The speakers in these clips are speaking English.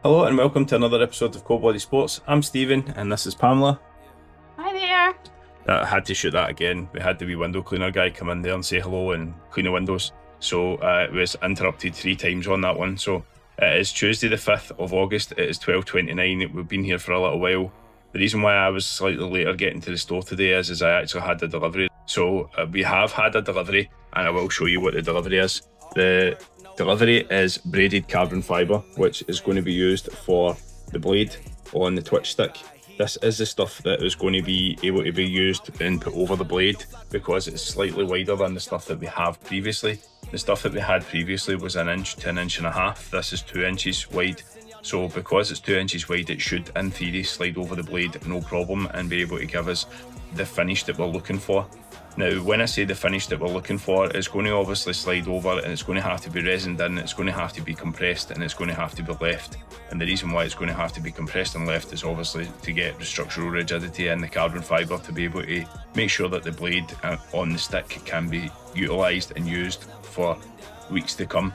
Hello and welcome to another episode of Cold Blooded Sports. I'm Stephen and this is Pamela. Hi there. I had to shoot that again. We had the wee window cleaner guy come in there and say hello and clean the windows. So it was interrupted 3 times on that one. So it is Tuesday the 5th of August. It is 12:29. We've been here for a little while. The reason why I was slightly later getting to the store today is I actually had a delivery. So we have had a delivery and I will show you what the delivery is. The delivery is braided carbon fibre, which is going to be used for the blade on the twitch stick. This is the stuff that is going to be able to be used and put over the blade because it's slightly wider than the stuff that we have previously. The stuff that we had previously was 1 inch to 1.5 inches. This is 2 inches wide. So because it's 2 inches wide, it should, in theory, slide over the blade no problem and be able to give us the finish that we're looking for. Now, when I say the finish that we're looking for, it's going to obviously slide over and it's going to have to be resined in, it's going to have to be compressed and it's going to have to be left. And the reason why it's going to have to be compressed and left is obviously to get the structural rigidity in the carbon fibre to be able to make sure that the blade on the stick can be utilised and used for weeks to come.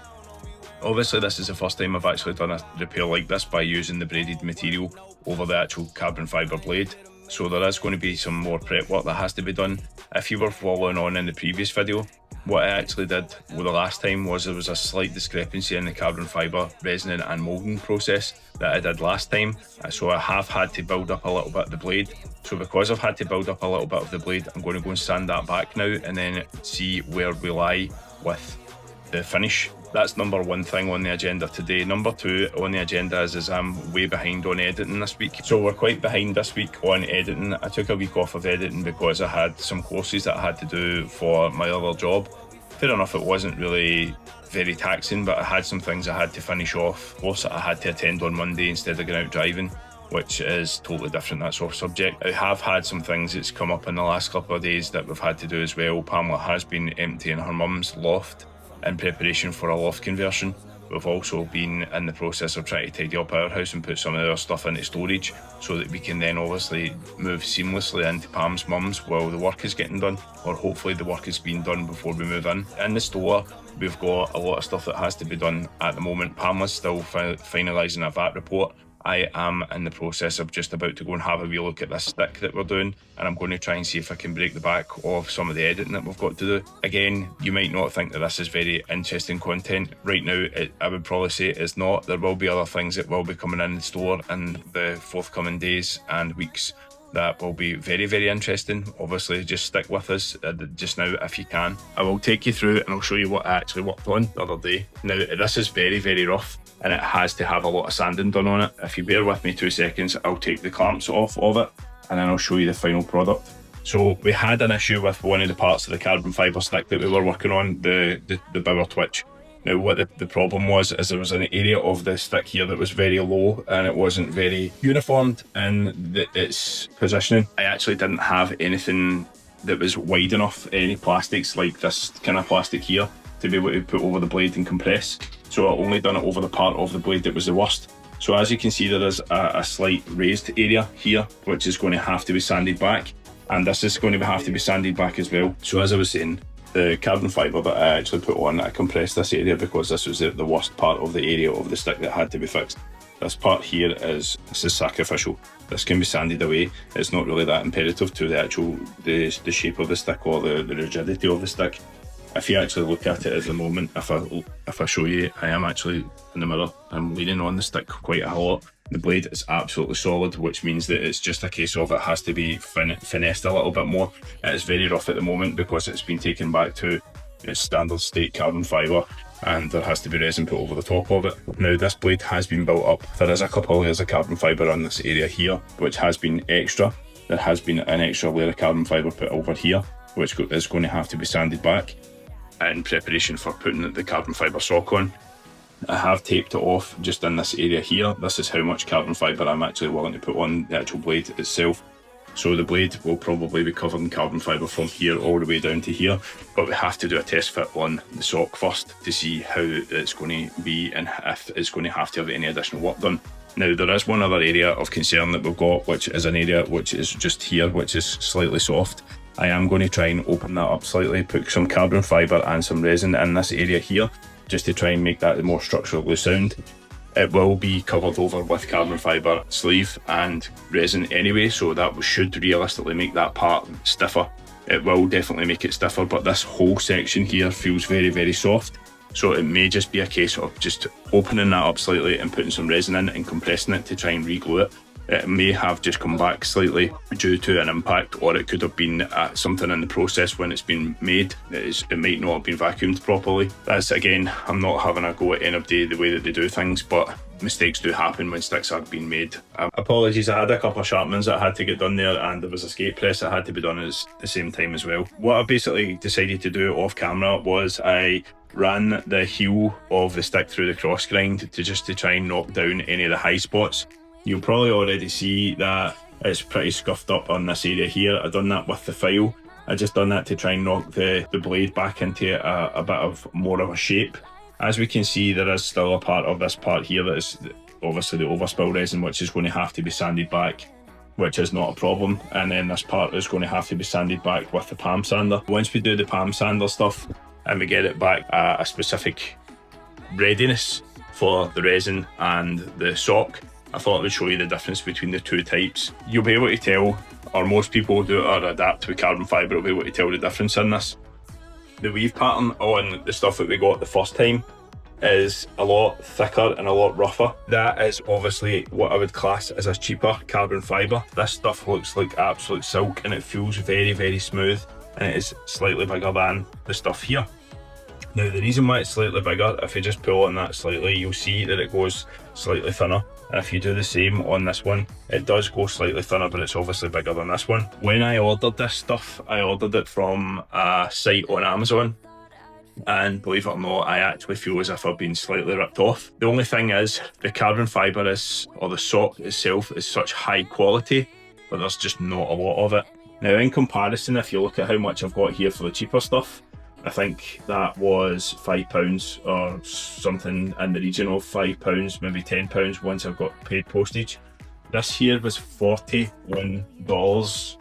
Obviously, this is the first time I've actually done a repair like this by using the braided material over the actual carbon fibre blade. So there is going to be some more prep work that has to be done. If you were following on in the previous video, what I actually did with the last time was there was a slight discrepancy in the carbon fibre resining and moulding process that I did last time. So I have had to build up a little bit of the blade. So because I've had to build up a little bit of the blade, I'm going to go and sand that back now and then see where we lie with the finish. That's number 1 thing on the agenda today. Number 2 on the agenda is I'm way behind on editing this week. So we're quite behind this week on editing. I took a week off of editing because I had some courses that I had to do for my other job. Fair enough, it wasn't really very taxing, but I had some things I had to finish off. Course that I had to attend on Monday instead of going out driving, which is totally different, that's off subject. I have had some things that's come up in the last couple of days that we've had to do as well. Pamela has been emptying her mum's loft in preparation for a loft conversion. We've also been in the process of trying to tidy up our house and put some of our stuff into storage so that we can then obviously move seamlessly into Pam's mum's while the work is getting done, or hopefully the work is being done before we move in. In the store, we've got a lot of stuff that has to be done at the moment. Pamela's still finalising a VAT report. I am in the process of just about to go and have a wee look at this stick that we're doing, and I'm going to try and see if I can break the back of some of the editing that we've got to do. Again, you might not think that this is very interesting content. Right now, I would probably say it is not. There will be other things that will be coming in the store in the forthcoming days and weeks that will be very, very interesting. Obviously, just stick with us just now if you can. I will take you through and I'll show you what I actually worked on the other day. Now, this is very, very rough and it has to have a lot of sanding done on it. If you bear with me 2 seconds, I'll take the clamps off of it and then I'll show you the final product. So we had an issue with one of the parts of the carbon fibre stick that we were working on, the Bauer twitch. Now what the problem was is there was an area of the stick here that was very low and it wasn't very uniformed in its positioning. I actually didn't have anything that was wide enough, any plastics like this kind of plastic here, to be able to put over the blade and compress. So I only done it over the part of the blade that was the worst. So as you can see, there is a slight raised area here, which is going to have to be sanded back. And this is going to have to be sanded back as well. So as I was saying, the carbon fibre that I actually put on, I compressed this area because this was the worst part of the area of the stick that had to be fixed. This part here this is sacrificial. This can be sanded away. It's not really that imperative to the actual the shape of the stick or the rigidity of the stick. If you actually look at it at the moment, if I show you, I am actually in the mirror. I'm leaning on the stick quite a lot. The blade is absolutely solid, which means that it's just a case of it has to be finessed a little bit more. It is very rough at the moment because it's been taken back to its standard state carbon fibre and there has to be resin put over the top of it. Now this blade has been built up. There is a couple of layers of carbon fibre on this area here, which has been extra. There has been an extra layer of carbon fibre put over here, which is going to have to be sanded back in preparation for putting the carbon fibre sock on. I have taped it off just in this area here. This is how much carbon fibre I'm actually willing to put on the actual blade itself. So the blade will probably be covered in carbon fibre from here all the way down to here, but we have to do a test fit on the sock first to see how it's going to be and if it's going to have to have any additional work done. Now there is one other area of concern that we've got, which is an area which is just here, which is slightly soft. I am going to try and open that up slightly, put some carbon fibre and some resin in this area here, just to try and make that more structurally sound. It will be covered over with carbon fibre sleeve and resin anyway, so that should realistically make that part stiffer. It will definitely make it stiffer, but this whole section here feels very, very soft. So it may just be a case of just opening that up slightly and putting some resin in and compressing it to try and re-glue it. It may have just come back slightly due to an impact, or it could have been something in the process when it's been made. It might not have been vacuumed properly. That's, again, I'm not having a go at anybody the way that they do things, but mistakes do happen when sticks are being made. Apologies, I had a couple of sharpenings that I had to get done there, and there was a skate press that had to be done at the same time as well. What I basically decided to do off camera was I ran the heel of the stick through the cross grind to try and knock down any of the high spots. You'll probably already see that it's pretty scuffed up on this area here. I've done that with the file. I just done that to try and knock the blade back into a bit of more of a shape. As we can see, there is still a part of this part here that is obviously the overspill resin, which is going to have to be sanded back, which is not a problem. And then this part is going to have to be sanded back with the palm sander. Once we do the palm sander stuff and we get it back at a specific readiness for the resin and the sock, I thought I would show you the difference between the two types. You'll be able to tell, or most people who do it or adapt with carbon fibre will be able to tell the difference in this. The weave pattern on the stuff that we got the first time is a lot thicker and a lot rougher. That is obviously what I would class as a cheaper carbon fibre. This stuff looks like absolute silk and it feels very, very smooth, and it is slightly bigger than the stuff here. Now, the reason why it's slightly bigger, if you just pull on that slightly, you'll see that it goes slightly thinner. And if you do the same on this one, it does go slightly thinner, but it's obviously bigger than this one. When I ordered this stuff, I ordered it from a site on Amazon. And believe it or not, I actually feel as if I've been slightly ripped off. The only thing is, the carbon fibre or the sock itself is such high quality, but there's just not a lot of it. Now, in comparison, if you look at how much I've got here for the cheaper stuff, I think that was £5 or something in the region of £5, maybe £10 once I've got paid postage. This here was $41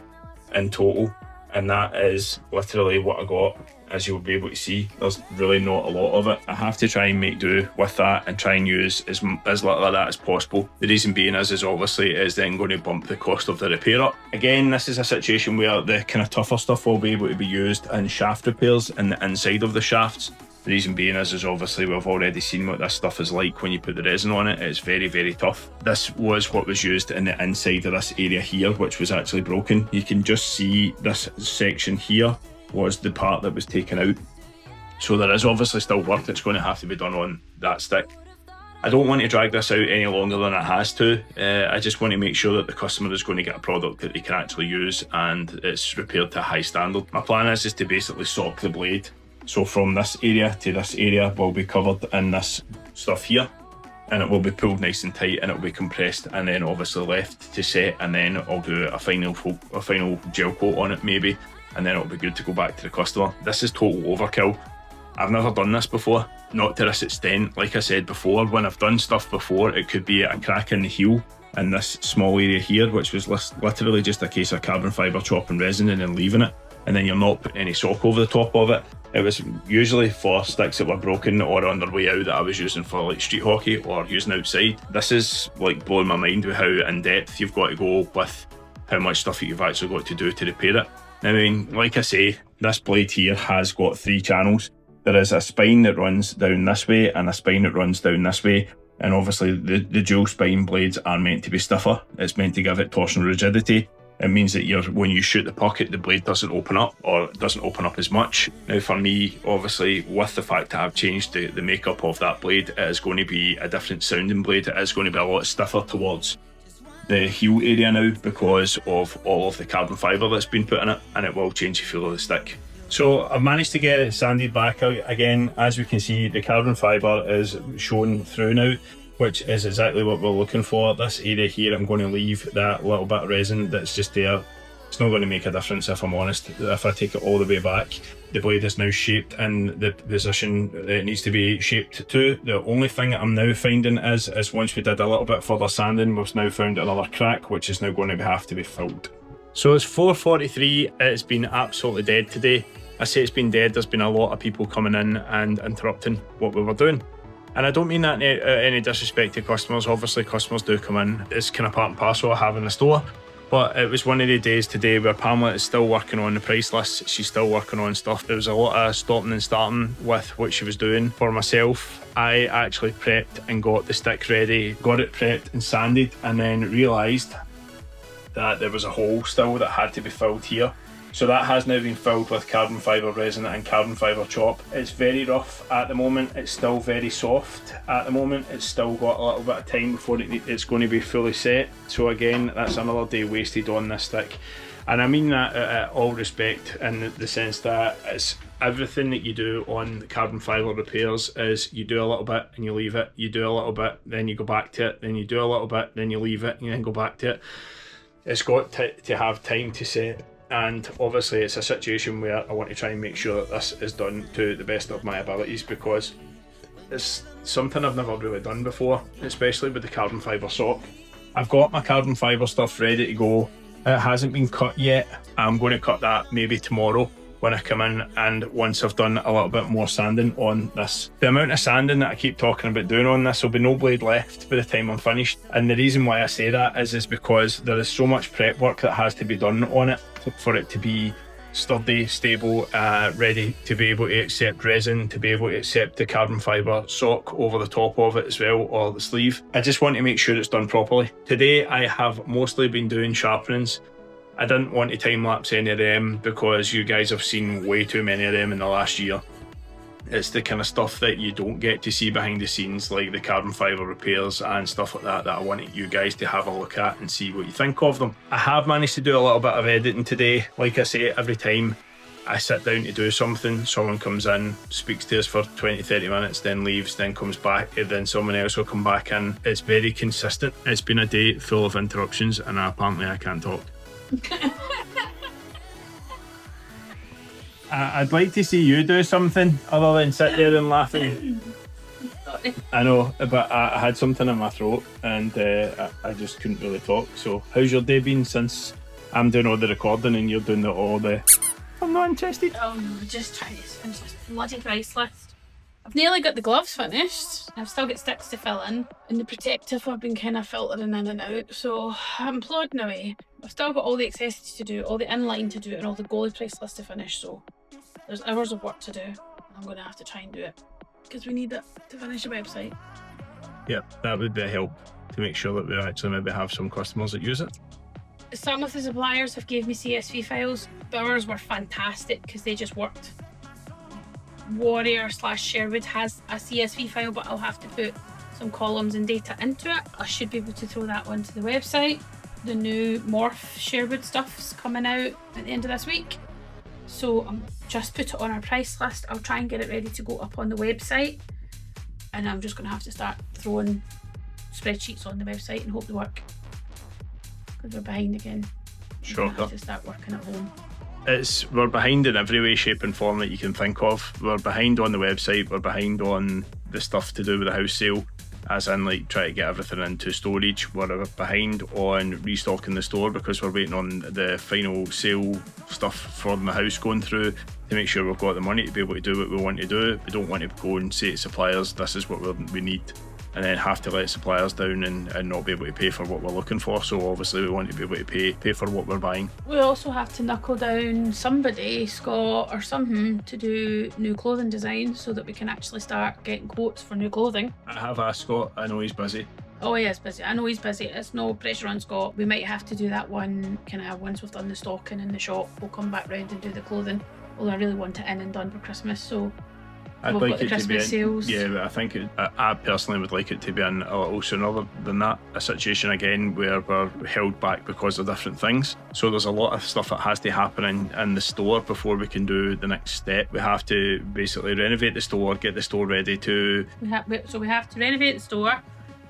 in total, and that is literally what I got. As you'll be able to see, there's really not a lot of it. I have to try and make do with that and try and use as little of that as possible. The reason being is obviously it is then going to bump the cost of the repair up. Again, this is a situation where the kind of tougher stuff will be able to be used in shaft repairs in the inside of the shafts. The reason being is obviously we've already seen what this stuff is like when you put the resin on it. It's very, very tough. This was what was used in the inside of this area here, which was actually broken. You can just see this section here was the part that was taken out. So there is obviously still work that's going to have to be done on that stick. I don't want to drag this out any longer than it has to. I just want to make sure that the customer is going to get a product that they can actually use and it's repaired to a high standard. My plan is to basically sock the blade. So from this area to this area will be covered in this stuff here, and it will be pulled nice and tight and it will be compressed and then obviously left to set, and then I'll do a final gel coat on it maybe, and then it'll be good to go back to the customer. This is total overkill. I've never done this before, not to this extent. Like I said before, when I've done stuff before, it could be a crack in the heel in this small area here, which was literally just a case of carbon fibre chopping resin and then leaving it, and then you're not putting any sock over the top of it. It was usually for sticks that were broken or on their way out that I was using for like street hockey or using outside. This is like blowing my mind with how in depth you've got to go with how much stuff you've actually got to do to repair it. Now, I mean, like I say, this blade here has got 3 channels. There is a spine that runs down this way and a spine that runs down this way. And obviously the dual spine blades are meant to be stiffer. It's meant to give it torsion rigidity. It means that when you shoot the puck, the blade doesn't open up, or it doesn't open up as much. Now for me, obviously, with the fact that I've changed the makeup of that blade, it is going to be a different sounding blade. It is going to be a lot stiffer towards the heel area now because of all of the carbon fibre that's been put in it, and it will change the feel of the stick. So I've managed to get it sanded back out again. As we can see, the carbon fibre is shown through now, which is exactly what we're looking for. This area here, I'm going to leave that little bit of resin that's just there. It's not going to make a difference, if I'm honest. If I take it all the way back, the blade is now shaped in the position that it needs to be shaped to. The only thing that I'm now finding is once we did a little bit further sanding, we've now found another crack, which is now going to have to be filled. So it's 4:43, it's been absolutely dead today. I say it's been dead, there's been a lot of people coming in and interrupting what we were doing. And I don't mean that in any disrespect to customers. Obviously, customers do come in. It's kind of part and parcel of having a store. But it was one of the days today where Pamela is still working on the price list. She's still working on stuff. There was a lot of stopping and starting with what she was doing. For myself, I actually prepped and got the stick ready, got it prepped and sanded, and then realised that there was a hole still that had to be filled here. So that has now been filled with carbon fibre resin and carbon fibre chalk. It's very rough at the moment. It's still very soft at the moment. It's still got a little bit of time before it's going to be fully set. So again, that's another day wasted on this stick. And I mean that at all respect, in the sense that it's everything that you do on the carbon fibre repairs is you do a little bit and you leave it. You do a little bit, then you go back to it. Then you do a little bit, then you leave it and then go back to it. It's got to have time to set. And obviously it's a situation where I want to try and make sure that this is done to the best of my abilities, because it's something I've never really done before, especially with the carbon fibre sock. I've got my carbon fibre stuff ready to go. It hasn't been cut yet. I'm going to cut that maybe tomorrow when I come in, and once I've done a little bit more sanding on this. The amount of sanding that I keep talking about doing on this, will be no blade left by the time I'm finished. And the reason why I say that is because there is so much prep work that has to be done on it for it to be sturdy, stable, ready to be able to accept resin, to be able to accept the carbon fibre sock over the top of it as well, or the sleeve. I just want to make sure it's done properly. Today I have mostly been doing sharpenings. I didn't want to time-lapse any of them because you guys have seen way too many of them in the last year. It's the kind of stuff that you don't get to see behind the scenes, like the carbon fibre repairs and stuff like that, that I wanted you guys to have a look at and see what you think of them. I have managed to do a little bit of editing today. Like I say, every time I sit down to do something, someone comes in, speaks to us for 20-30 minutes, then leaves, then comes back, and then someone else will come back in. It's very consistent. It's been a day full of interruptions, and apparently I can't talk. I'd like to see you do something other than sit there and laughing. Sorry. I know, but I had something in my throat and I just couldn't really talk. So how's your day been since I'm doing all the recording and you're doing all the... I'm not interested. Just trying to finish this bloody price list. I've nearly got the gloves finished. I've still got sticks to fill in, and the protective I've been kind of filtering in and out, so I'm plodding away. I've still got all the accessories to do, all the inline to do, and all the goalie price list to finish, so there's hours of work to do. I'm going to have to try and do it, because we need it to finish the website. Yep, that would be a help to make sure that we actually maybe have some customers that use it. Some of the suppliers have gave me CSV files. Bauer's were fantastic because they just worked. Warrior/Sherwood has a CSV file, but I'll have to put some columns and data into it. I should be able to throw that onto the website. The new Morph Sherwood stuff's coming out at the end of this week, so I'm just put it on our price list. I'll try and get it ready to go up on the website, and I'm just going to have to start throwing spreadsheets on the website and hope they work, because we're behind again. Sure. I have to start working at home. We're behind in every way, shape and form that you can think of. We're behind on the website, we're behind on the stuff to do with the house sale, as in like try to get everything into storage. We're behind on restocking the store because we're waiting on the final sale stuff from the house going through to make sure we've got the money to be able to do what we want to do. We don't want to go and say to suppliers, this is what we need, and then have to let suppliers down and not be able to pay for what we're looking for. So obviously we want to be able to pay for what we're buying. We also have to knuckle down somebody, Scott or something, to do new clothing design so that we can actually start getting quotes for new clothing. I have asked Scott, I know he's busy. Oh, he is busy. I know he's busy. It's no pressure on Scott. We might have to do that one kind of once we've done the stocking in the shop. We'll come back round and do the clothing. Well, I really want it in and done for Christmas, so I'd we've like got the it to be Christmas sales. Yeah, but I think I personally would like it to be in a little sooner than that. A situation again where we're held back because of different things. So there's a lot of stuff that has to happen in the store before we can do the next step. We have to basically renovate the store, get the store ready to... We have to renovate the store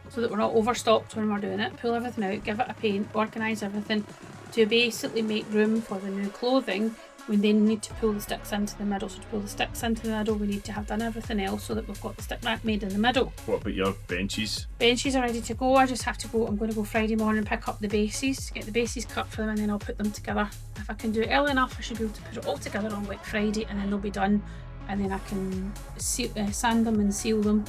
so that we're not overstocked when we're doing it, pull everything out, give it a paint, organise everything to basically make room for the new clothing. We then need to pull the sticks into the middle. So to pull the sticks into the middle, we need to have done everything else so that we've got the stick rack made in the middle. What about your benches? Benches are ready to go. I just have to go. I'm going to go Friday morning and pick up the bases, get the bases cut for them, and then I'll put them together. If I can do it early enough, I should be able to put it all together on Friday, and then they'll be done. And then I can sand them and seal them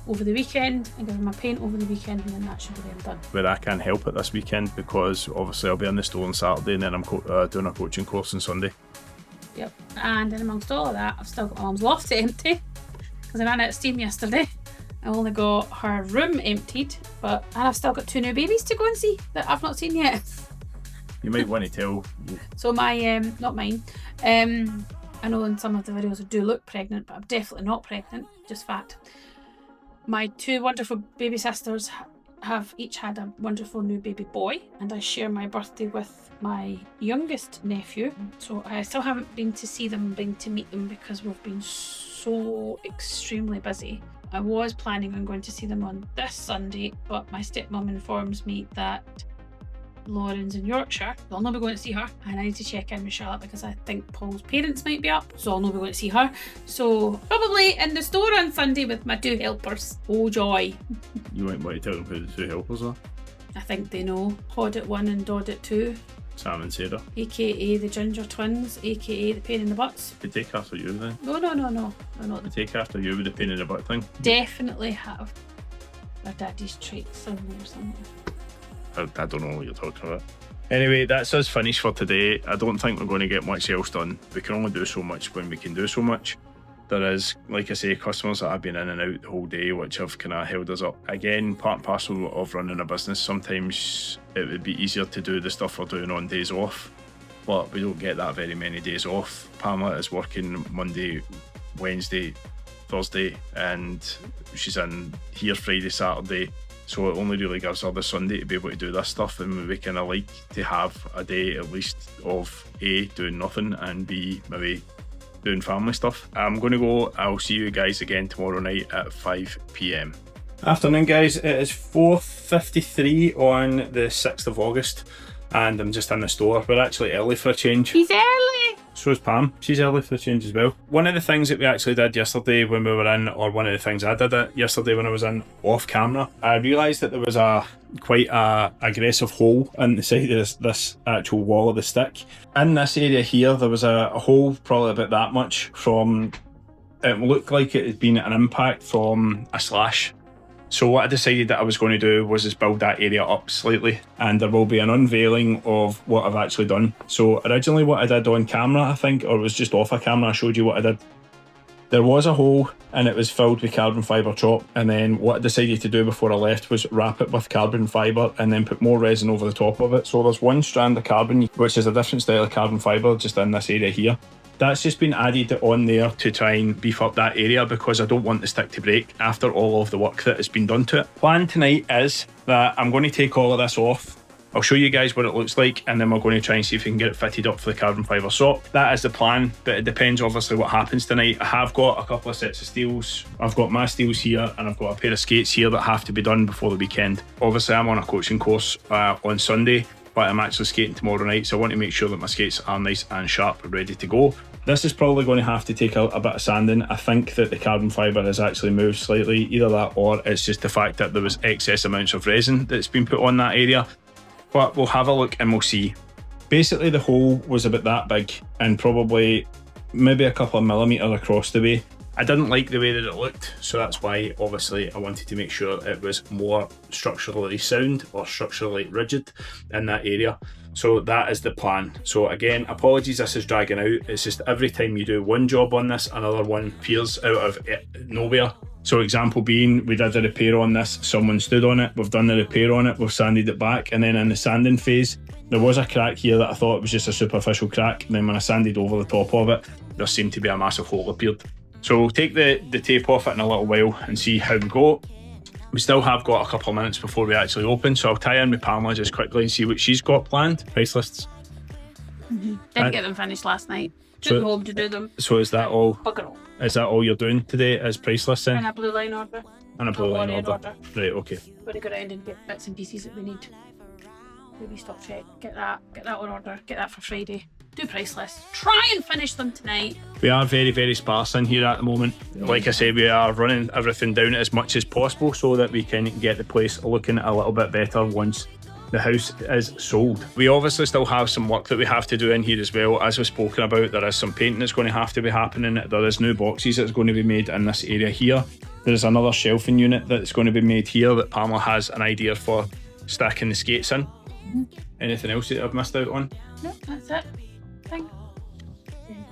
over the weekend and give them a paint over the weekend, and then that should be them done. Where I can't help it this weekend because obviously I'll be in the store on Saturday and then I'm doing a coaching course on Sunday. Yep. And then amongst all of that, I've still got my mum's loft to empty because I ran out of steam yesterday. I only got her room emptied, and I've still got 2 new babies to go and see that I've not seen yet. You might want to tell. So my, not mine, I know in some of the videos I do look pregnant, but I'm definitely not pregnant, just fact. My 2 wonderful baby sisters have each had a wonderful new baby boy, and I share my birthday with my youngest nephew. So I still haven't been to see them, been to meet them because we've been so extremely busy. I was planning on going to see them on this Sunday, but my stepmom informs me that Lauren's in Yorkshire, so I'll not be going to see her, and I need to check in with Charlotte because I think Paul's parents might be up, so I'll not be going to see her. So probably in the store on Sunday with my 2 helpers. Oh joy. You might want to tell them who the 2 helpers are. I think they know. Hoddit 1 and Doddit 2. Sam and Sarah. AKA the Ginger Twins, AKA the pain in the butts. They take after you then? No. They're not. They take after you with the pain in the butt thing? Definitely have their daddy's traits in there somewhere. I don't know what you're talking about. Anyway, that's us finished for today. I don't think we're going to get much else done. We can only do so much when we can do so much. There is, like I say, customers that have been in and out the whole day, which have kind of held us up. Again, part and parcel of running a business, sometimes it would be easier to do the stuff we're doing on days off, but we don't get that very many days off. Pamela is working Monday, Wednesday, Thursday, and she's in here Friday, Saturday. So it only really gives her the Sunday to be able to do this stuff, and we kind of like to have a day at least of A, doing nothing, and B, maybe doing family stuff. I'm going to go. I'll see you guys again tomorrow night at 5 p.m. Afternoon, guys. It is 4:53 on the 6th of August, and I'm just in the store. We're actually early for a change. He's early! So is Pam. She's early for a change as well. One of the things that we actually did yesterday when we were in, or one of the things I did yesterday when I was in off camera, I realised that there was quite a aggressive hole in the side of this actual wall of the stick. In this area here, there was a hole probably about that much from, it looked like it had been an impact from a slash. So what I decided that I was going to do was just build that area up slightly, and there will be an unveiling of what I've actually done. So originally what I did on camera, I think, or it was just off a camera, I showed you what I did. There was a hole and it was filled with carbon fibre chalk, and then what I decided to do before I left was wrap it with carbon fibre and then put more resin over the top of it. So there's one strand of carbon, which is a different style of carbon fibre just in this area here. That's just been added on there to try and beef up that area because I don't want the stick to break after all of the work that has been done to it. Plan tonight is that I'm going to take all of this off. I'll show you guys what it looks like, and then we're going to try and see if we can get it fitted up for the carbon fibre sock. That is the plan, but it depends obviously what happens tonight. I have got a couple of sets of steels. I've got my steels here, and I've got a pair of skates here that have to be done before the weekend. Obviously I'm on a coaching course on Sunday, but I'm actually skating tomorrow night, so I want to make sure that my skates are nice and sharp and ready to go. This is probably going to have to take a bit of sanding. I think that the carbon fibre has actually moved slightly, either that or it's just the fact that there was excess amounts of resin that's been put on that area. But we'll have a look and we'll see. Basically the hole was about that big and probably maybe a couple of millimetres across the way. I didn't like the way that it looked, so that's why obviously I wanted to make sure it was more structurally sound or structurally rigid in that area. So that is the plan. So again, apologies this is dragging out. It's just every time you do one job on this, another one appears out of nowhere. So example being, we did a repair on this, someone stood on it, we've done the repair on it, we've sanded it back, and then in the sanding phase, there was a crack here that I thought was just a superficial crack, and then when I sanded over the top of it, there seemed to be a massive hole appeared. So we'll take the tape off it in a little while and see how we go. We still have got a couple of minutes before we actually open, so I'll tie in with Pamela just quickly and see what she's got planned. Price lists. Didn't get them finished last night. Took home to do them. So is that all? Bugger all. Is that all you're doing today as price lists then? And a blue line order. And a blue line order. Right, okay. We're going to go around and get bits and pieces that we need. Maybe stock check. Get that on order. Get that for Friday. Do price lists. Try and finish them tonight. We are very, very sparse in here at the moment. Like I say, we are running everything down as much as possible so that we can get the place looking a little bit better once the house is sold. We obviously still have some work that we have to do in here as well. As we've spoken about, there is some painting that's going to have to be happening. There is new boxes that's going to be made in this area here. There's another shelving unit that's going to be made here that Pamela has an idea for stacking the skates in. Anything else that I've missed out on? No, that's it. I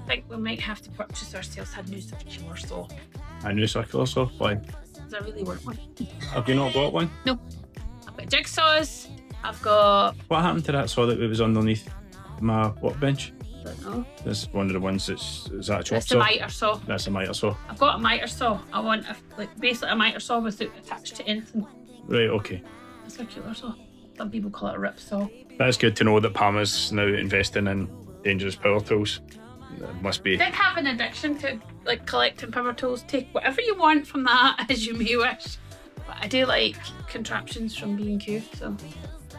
think we might have to purchase ourselves a new circular saw. A new circular saw? Why? Because I really want one. Have you not got one? No. I've got jigsaws. I've got... What happened to that saw that was underneath my workbench? I don't know. That's one of the ones is that a chop That's saw? the miter saw. That's a miter saw. I've got a miter saw. I want basically a miter saw without attached to anything. Right, okay. A circular saw. Some people call it a rip saw. That's good to know that Pamela's now investing in dangerous power tools. It must be. I did have an addiction to collecting power tools. Take whatever you want from that as you may wish. But I do like contraptions from B&Q, so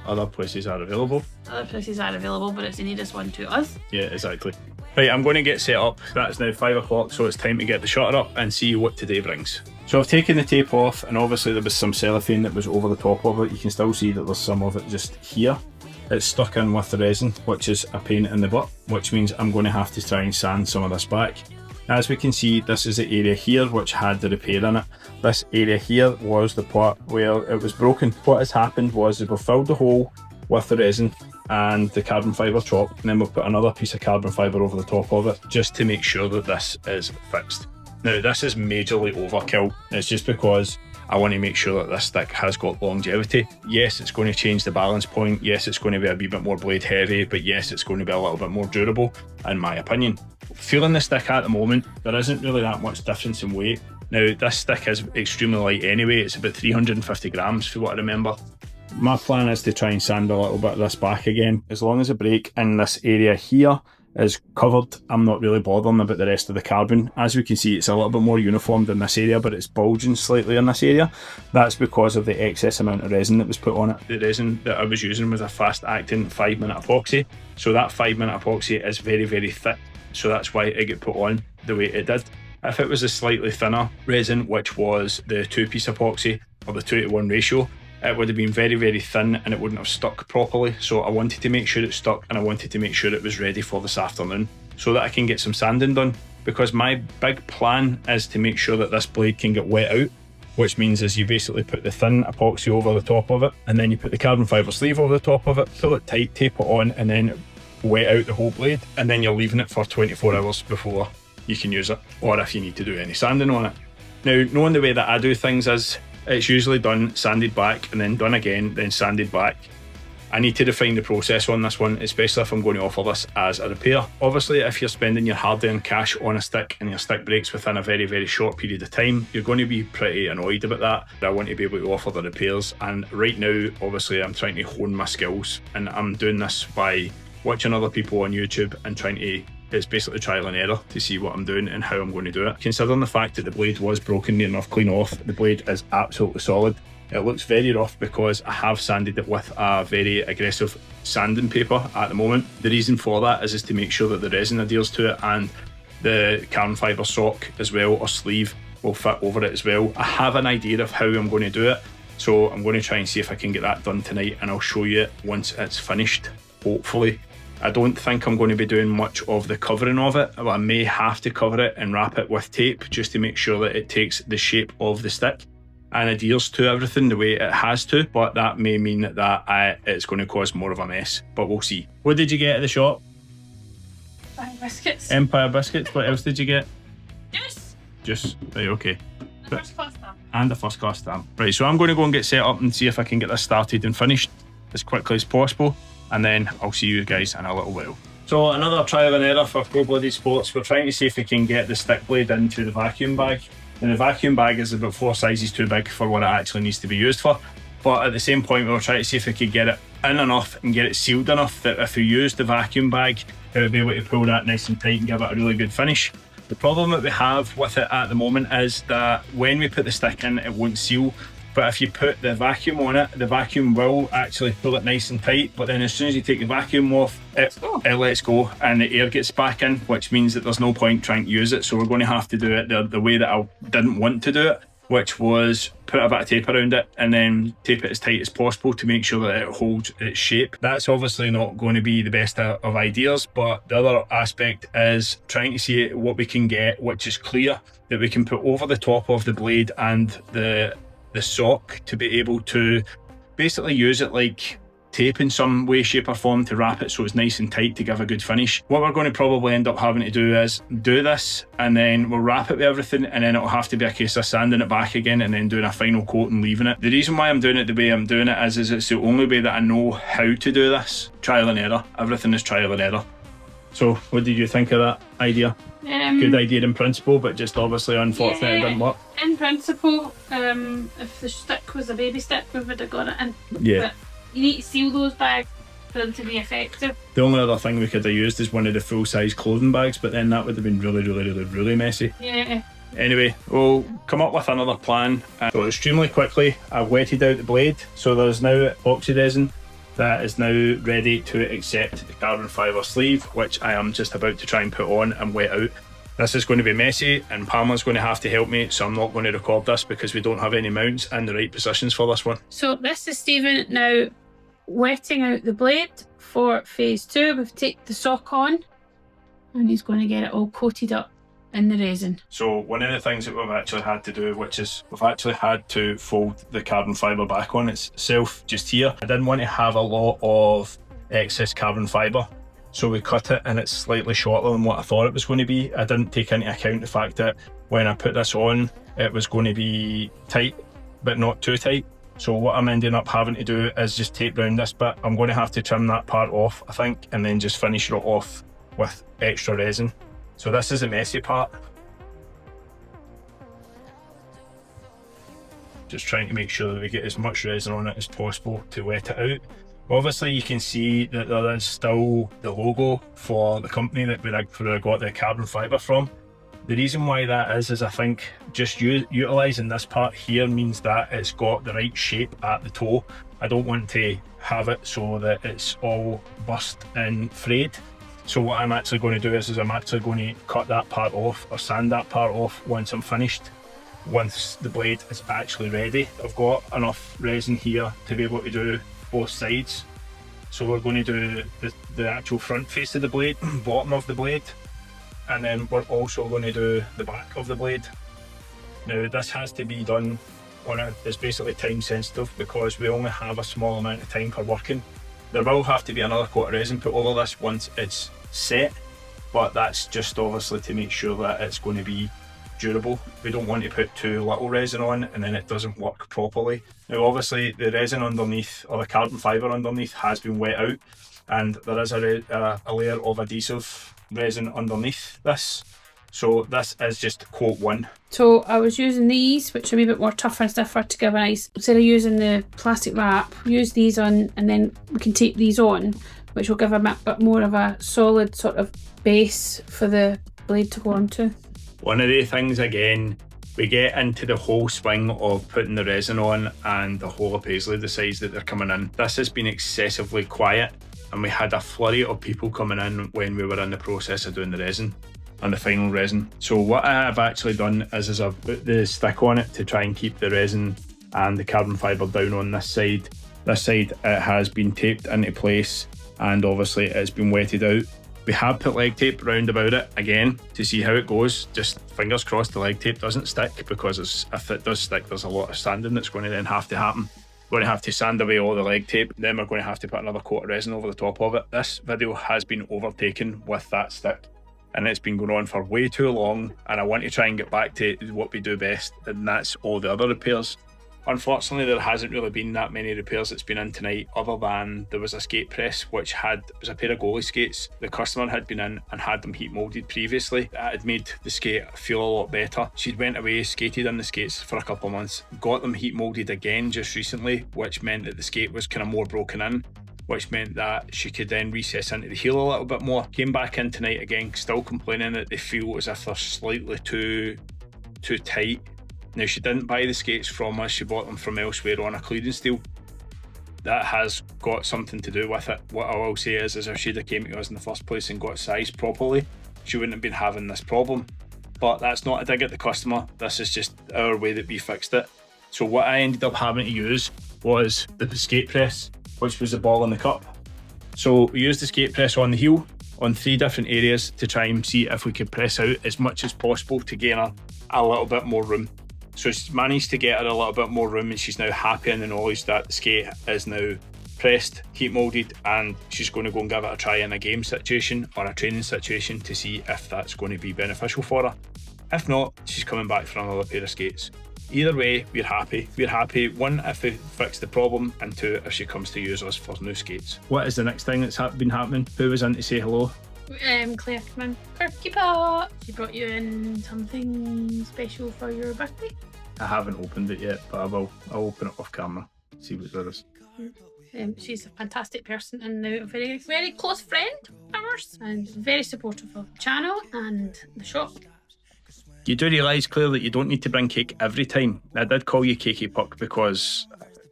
Other places are available. other places are available, but it's the nearest one to us. Yeah, exactly. Right, I'm going to get set up. That's now 5 o'clock, so it's time to get the shutter up and see what today brings. So I've taken the tape off, and obviously there was some cellophane that was over the top of it. You can still see that there's some of it just here. It's stuck in with the resin, which is a pain in the butt, which means I'm going to have to try and sand some of this back. As we can see, this is the area here which had the repair in it. This area here was the part where it was broken. What has happened was we've filled the hole with the resin and the carbon fibre chalk, and then we'll put another piece of carbon fibre over the top of it just to make sure that this is fixed. Now this is majorly overkill. It's just because I want to make sure that this stick has got longevity. Yes, it's going to change the balance point. Yes, it's going to be a wee bit more blade heavy, but yes, it's going to be a little bit more durable, in my opinion. Feeling the stick at the moment, there isn't really that much difference in weight. Now, this stick is extremely light anyway. It's about 350 grams for what I remember. My plan is to try and sand a little bit of this back again. As long as the break in this area here is covered, I'm not really bothering about the rest of the carbon. As we can see, it's a little bit more uniform in this area, but it's bulging slightly in this area. That's because of the excess amount of resin that was put on it. The resin that I was using was a fast acting 5-minute epoxy. So that 5-minute epoxy is very, very thick. So that's why it got put on the way it did. If it was a slightly thinner resin, which was the 2-piece epoxy or the 2:1 ratio, it would have been very, very thin and it wouldn't have stuck properly. So I wanted to make sure it stuck, and I wanted to make sure it was ready for this afternoon so that I can get some sanding done, because my big plan is to make sure that this blade can get wet out, which means is you basically put the thin epoxy over the top of it, and then you put the carbon fibre sleeve over the top of it, pull it tight, tape it on, and then wet out the whole blade, and then you're leaving it for 24 hours before you can use it, or if you need to do any sanding on it. Now, knowing the way that I do things is, it's usually done, sanded back, and then done again, then sanded back. I need to refine the process on this one, especially if I'm going to offer this as a repair. Obviously, if you're spending your hard-earned cash on a stick and your stick breaks within a very, very short period of time, you're going to be pretty annoyed about that. I want to be able to offer the repairs, and right now, obviously, I'm trying to hone my skills, and I'm doing this by watching other people on YouTube and trying to, it's basically trial and error to see what I'm doing and how I'm going to do it. Considering the fact that the blade was broken near enough clean off, the blade is absolutely solid. It looks very rough because I have sanded it with a very aggressive sanding paper at the moment. The reason for that is to make sure that the resin adheres to it, and the carbon fibre sock as well, or sleeve, will fit over it as well. I have an idea of how I'm going to do it, so I'm going to try and see if I can get that done tonight, and I'll show you it once it's finished, hopefully. I don't think I'm going to be doing much of the covering of it. I may have to cover it and wrap it with tape just to make sure that it takes the shape of the stick and adheres to everything the way it has to, but that may mean that it's going to cause more of a mess, but we'll see. What did you get at the shop? Empire biscuits. Empire biscuits. What else did you get? Juice. Right, okay. The first class stamp. And a first class stamp. Right, so I'm going to go and get set up and see if I can get this started and finished as quickly as possible, and then I'll see you guys in a little while. So another trial and error for Pro Blooded Sports. We're trying to see if we can get the stick blade into the vacuum bag. And the vacuum bag is about 4 sizes too big for what it actually needs to be used for. But at the same point, we were trying to see if we could get it in enough and get it sealed enough that if we used the vacuum bag, it would be able to pull that nice and tight and give it a really good finish. The problem that we have with it at the moment is that when we put the stick in, it won't seal. But if you put the vacuum on it, the vacuum will actually pull it nice and tight. But then as soon as you take the vacuum off, it lets go and the air gets back in, which means that there's no point trying to use it. So we're going to have to do it the way that I didn't want to do it, which was put a bit of tape around it and then tape it as tight as possible to make sure that it holds its shape. That's obviously not going to be the best of ideas, but the other aspect is trying to see what we can get which is clear, that we can put over the top of the blade and the sock to be able to basically use it like tape in some way, shape or form to wrap it so it's nice and tight to give a good finish. What we're going to probably end up having to do is do this and then we'll wrap it with everything, and then it'll have to be a case of sanding it back again and then doing a final coat and leaving it. The reason why I'm doing it the way I'm doing it is it's the only way that I know how to do this. Trial and error. Everything is trial and error. So what did you think of that idea? Good idea in principle, but just obviously unfortunately it didn't work. In principle, if the stick was a baby stick, we would have got it in. Yeah. But you need to seal those bags for them to be effective. The only other thing we could have used is one of the full-size clothing bags, but then that would have been really messy. Yeah. Anyway, we'll come up with another plan. So extremely quickly, I've wetted out the blade, so there's now epoxy resin that is now ready to accept the carbon fibre sleeve, which I am just about to try and put on and wet out. This is going to be messy and Pamela's going to have to help me, so I'm not going to record this because we don't have any mounts in the right positions for this one. So this is Stephen now wetting out the blade for phase 2. We've taken the sock on and he's going to get it all coated up in the resin. So one of the things that we've actually had to do, which is we've actually had to fold the carbon fibre back on itself just here. I didn't want to have a lot of excess carbon fibre, so we cut it and it's slightly shorter than what I thought it was going to be. I didn't take into account the fact that when I put this on it was going to be tight but not too tight. So what I'm ending up having to do is just tape round this bit. I'm going to have to trim that part off, I think, and then just finish it off with extra resin. So this is the messy part. Just trying to make sure that we get as much resin on it as possible to wet it out. Obviously you can see that there is still the logo for the company that where I got the carbon fibre from. The reason why that is I think just utilising this part here means that it's got the right shape at the toe. I don't want to have it so that it's all burst and frayed. So what I'm actually going to do is I'm actually going to cut that part off or sand that part off once I'm finished. Once the blade is actually ready, I've got enough resin here to be able to do both sides. So we're going to do the actual front face of the blade, bottom of the blade, and then we're also going to do the back of the blade. Now this has to be done it's basically time sensitive because we only have a small amount of time for working. There will have to be another coat of resin put over this once it's set, but that's just obviously to make sure that it's going to be durable. We don't want to put too little resin on and then it doesn't work properly. Now obviously the resin underneath, or the carbon fibre underneath, has been wet out and there is a layer of adhesive resin underneath this. So this is just coat 1. So I was using these, which are a wee bit more tougher and stiffer to give a nice, instead of using the plastic wrap, use these on and then we can tape these on, which will give a bit more of a solid sort of base for the blade to go onto. One of the things, again, we get into the whole swing of putting the resin on and the whole of Paisley decides that they're coming in. This has been excessively quiet and we had a flurry of people coming in when we were in the process of doing the resin and the final resin. So what I have actually done is I've put the stick on it to try and keep the resin and the carbon fibre down on this side. This side it has been taped into place and obviously it's been wetted out. We have put leg tape round about it again to see how it goes. Just fingers crossed the leg tape doesn't stick, because if it does stick there's a lot of sanding that's going to then have to happen. We're going to have to sand away all the leg tape, then we're going to have to put another coat of resin over the top of it. This video has been overtaken with that stick and it's been going on for way too long, and I want to try and get back to what we do best, and that's all the other repairs. Unfortunately there hasn't really been that many repairs that's been in tonight, other than there was a skate press which was a pair of goalie skates. The customer had been in and had them heat moulded previously. That had made the skate feel a lot better. She'd went away, skated in the skates for a couple of months, got them heat moulded again just recently, which meant that the skate was kind of more broken in, which meant that she could then recess into the heel a little bit more. Came back in tonight again, still complaining that they feel as if they're slightly too tight. Now she didn't buy the skates from us, she bought them from elsewhere on a clearance deal. That has got something to do with it. What I will say is if she'd have came to us in the first place and got sized properly, she wouldn't have been having this problem. but that's not a dig at the customer. This is just our way that we fixed it. So what I ended up having to use was the skate press, which was the ball in the cup. So we used the skate press on the heel on 3 different areas to try and see if we could press out as much as possible to gain her a little bit more room. So she's managed to get her a little bit more room, and she's now happy in the knowledge that the skate is now pressed, heat moulded, and she's going to go and give it a try in a game situation or a training situation to see if that's going to be beneficial for her. If not, she's coming back for another pair of skates. Either way, we're happy. We're happy, 1, if we fix the problem, and 2, if she comes to use us for new skates. What is the next thing that's been happening? Who was in to say hello? Claire came in. Perky Pot! She brought you in something special for your birthday? I haven't opened it yet, but I'll open it off camera, see what there is. She's a fantastic person and now a very, very close friend of ours, and very supportive of the channel and the shop. You do realise, Claire, that you don't need to bring cake every time. I did call you Cakey Puck because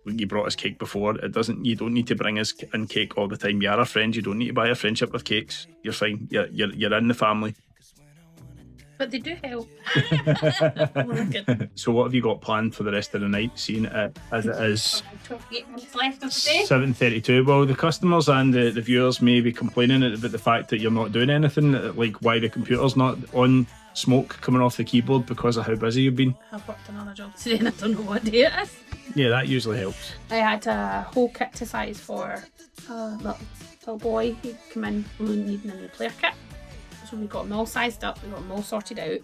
you brought us cake before. You don't need to bring us in cake all the time. You are a friend. You don't need to buy a friendship with cakes. You're fine. You're in the family. But they do help. So what have you got planned for the rest of the night, seeing it as it is 28 minutes left of the day? 7:32. Well, the customers and the viewers may be complaining about the fact that you're not doing anything, like why the computer's not on smoke coming off the keyboard because of how busy you've been. I've worked another job today and I don't know what day it is. Yeah, that usually helps. I had a whole kit to size for a little boy who came in needing a new player kit. So we got them all sized up, we got them all sorted out,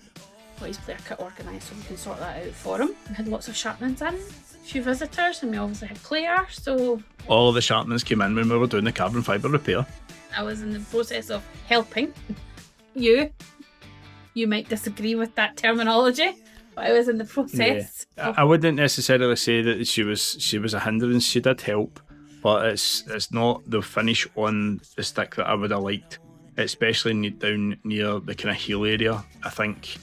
got his player kit organised so we can sort that out for him. We had lots of sharpenings in, a few visitors, and we obviously had Claire, so... All of the sharpenings came in when we were doing the carbon fibre repair. I was in the process of helping you. You might disagree with that terminology, but I was in the process. Yeah. I wouldn't necessarily say that she was a hindrance. She did help, but it's not the finish on the stick that I would have liked, especially down near the kind of heel area. I think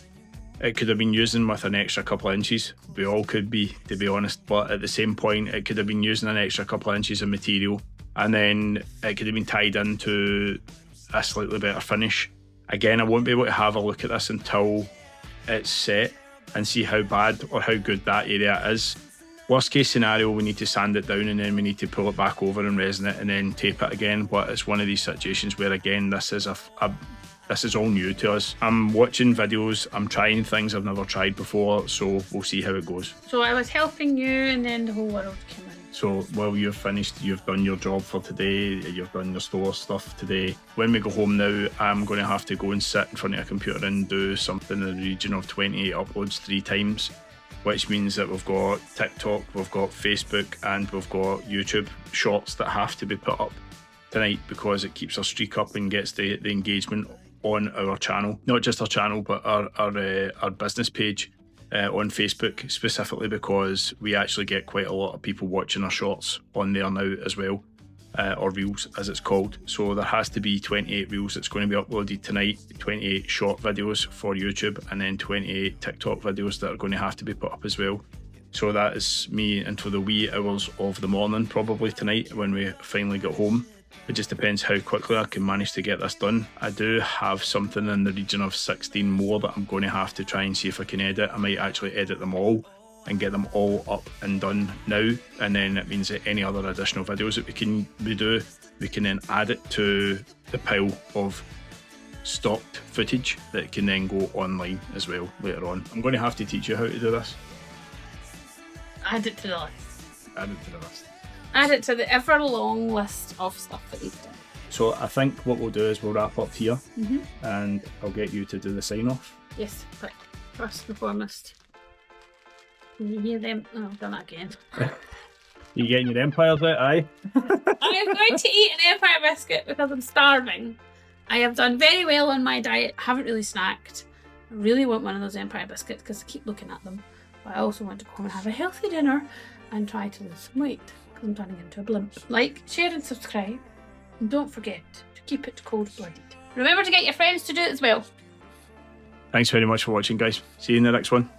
it could have been using with an extra couple of inches. We all could be, to be honest, but at the same point, it could have been using an extra couple of inches of material, and then it could have been tied into a slightly better finish. Again, I won't be able to have a look at this until it's set and see how bad or how good that area is. Worst case scenario, we need to sand it down and then we need to pull it back over and resin it and then tape it again. But it's one of these situations where, again, this is this is all new to us. I'm watching videos, I'm trying things I've never tried before, so we'll see how it goes. So I was helping you and then the whole world came in. So while you've finished, you've done your job for today, you've done your store stuff today. When we go home now, I'm going to have to go and sit in front of a computer and do something in the region of 28 uploads 3 times, which means that we've got TikTok, we've got Facebook, and we've got YouTube shorts that have to be put up tonight because it keeps our streak up and gets the engagement on our channel. Not just our channel, but our business page. On Facebook specifically, because we actually get quite a lot of people watching our shorts on there now as well, or reels as it's called. So there has to be 28 reels that's going to be uploaded tonight, 28 short videos for YouTube, and then 28 TikTok videos that are going to have to be put up as well. So that is me into the wee hours of the morning probably tonight when we finally get home. It just depends how quickly I can manage to get this done. I do have something in the region of 16 more that I'm going to have to try and see if I can edit. I might actually edit them all and get them all up and done now, and then it means that any other additional videos that we do, we can then add it to the pile of stocked footage that can then go online as well later on. I'm going to have to teach you how to do this. Add it to the list. Add it to the list. Add it to the ever long list of stuff that he's done. So I think what we'll do is we'll wrap up here, and I'll get you to do the sign off. Yes, but first and foremost, can you hear them? Oh, I've done that again. You getting your empires out, aye? I am going to eat an Empire biscuit because I'm starving. I have done very well on my diet. I haven't really snacked. I really want one of those Empire biscuits because I keep looking at them. But I also want to go home and have a healthy dinner and try to lose some weight. I'm turning into a blimp. Like, share and subscribe, and don't forget to keep it cold-blooded. Remember to get your friends to do it as well. Thanks very much for watching, guys. See you in the next one.